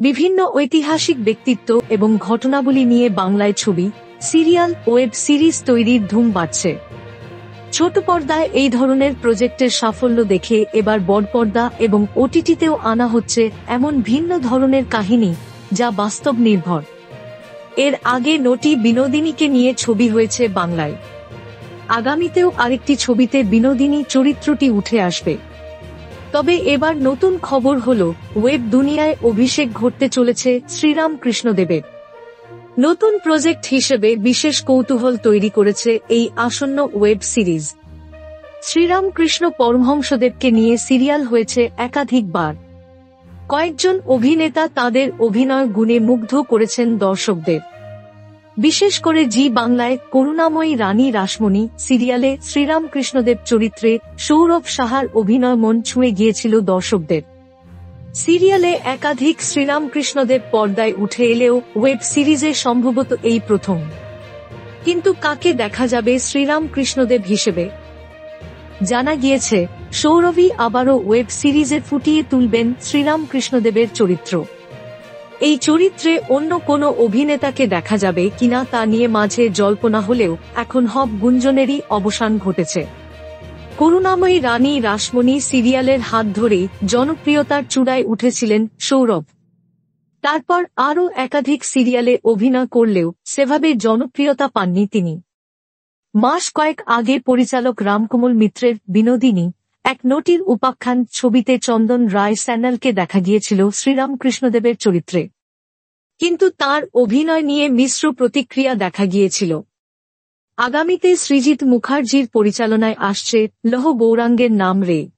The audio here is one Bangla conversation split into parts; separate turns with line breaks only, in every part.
বিভিন্ন ঐতিহাসিক ব্যক্তিত্ব এবং ঘটনাবলী নিয়ে বাংলায় ছবি, সিরিয়াল, ওয়েব সিরিজ তৈরির ধুম বাড়ছে। ছোট পর্দায় এই ধরনের প্রজেক্টের সাফল্য দেখে এবার বড় পর্দা এবং ওটিটিতেও আনা হচ্ছে এমন ভিন্ন ধরনের কাহিনী, যা বাস্তব নির্ভর। এর আগে নটি বিনোদিনীকে নিয়ে ছবি হয়েছে বাংলায়। আগামীতেও আরেকটি ছবিতে বিনোদিনী চরিত্রটি উঠে আসবে। তবে এবার নতুন খবর হলো, ওয়েব দুনিয়ায় অভিষেক ঘটতে চলেছে শ্রীরাম কৃষ্ণদেবের। নতুন প্রজেক্ট হিসেবে বিশেষ কৌতূহল তৈরি করেছে এই আসন্ন ওয়েব সিরিজ। শ্রীরাম কৃষ্ণ পরমহংসদেবকে নিয়ে সিরিয়াল হয়েছে একাধিকবার। কয়েকজন অভিনেতা তাদের অভিনয় গুণে মুগ্ধ করেছেন দর্শকদের। বিশেষ করে জি বাংলায় করুণাময়ী রানী রাসমণি সিরিয়ালে শ্রীরাম কৃষ্ণদেব চরিত্রে সৌরভ সাহার অভিনয় মন ছুঁয়ে গিয়েছিল দর্শকদের। সিরিয়ালে একাধিক শ্রীরাম কৃষ্ণদেব পর্দায় উঠে এলেও ওয়েব সিরিজে সম্ভবত এই প্রথম। কিন্তু কাকে দেখা যাবে শ্রীরাম কৃষ্ণদেব হিসেবে? জানা গিয়েছে, সৌরভী আবারও ওয়েব সিরিজে ফুটিয়ে তুলবেন শ্রীরাম কৃষ্ণদেবের চরিত্র। এই চরিত্রে অন্য কোনো অভিনেতাকে দেখা যাবে কিনা তা নিয়ে মাঝে জল্পনা হলেও এখন সব গুঞ্জনেরই অবসান ঘটেছে। করুণাময়ী রানী রাসমণি সিরিয়ালের হাত ধরেই জনপ্রিয়তার চূড়ায় উঠেছিলেন সৌরভ। তারপর আরও একাধিক সিরিয়ালে অভিনয় করলেও সেভাবে জনপ্রিয়তা পাননি তিনি। মাস কয়েক আগে পরিচালক রামকমল মিত্রের বিনোদিনী, এক নটির উপাখ্যান ছবিতে চন্দন রায় স্যান্যালকে দেখা গিয়েছিল শ্রীরাম কৃষ্ণদেবের চরিত্রে। কিন্তু তার অভিনয় নিয়ে মিশ্র প্রতিক্রিয়া দেখা গিয়েছিল। আগামীতে সৃজিত মুখার্জির পরিচালনায় আসছে লৌহ গৌরাঙ্গের নাম রে।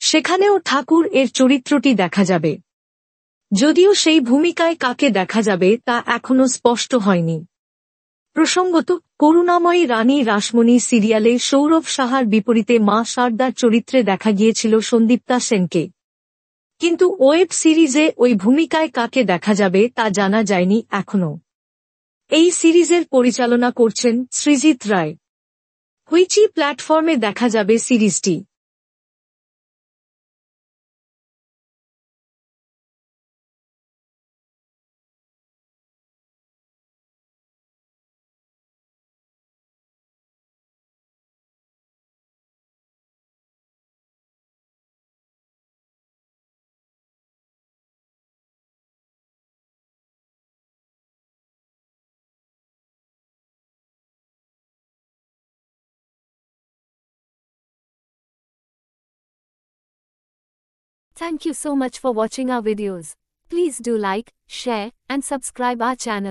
সেখানেও ঠাকুর এর চরিত্রটি দেখা যাবে। যদিও সেই ভূমিকায় কাকে দেখা যাবে তা এখনো স্পষ্ট হয়নি। প্রসঙ্গত, করুণাময়ী রানী রাসমণি সিরিয়ালে সৌরভ সাহার বিপরীতে মা শারদার চরিত্রে দেখা গিয়েছিল সন্দীপ্তা সেনকে। কিন্তু ওয়েব সিরিজে ওই ভূমিকায় কাকে দেখা যাবে তা জানা যায়নি এখনো। এই সিরিজের পরিচালনা করছেন সৃজিত রায়। হুইচি প্ল্যাটফর্মে দেখা যাবে সিরিজটি।
Thank you so much for watching our videos. Please do like, share, and subscribe our channel.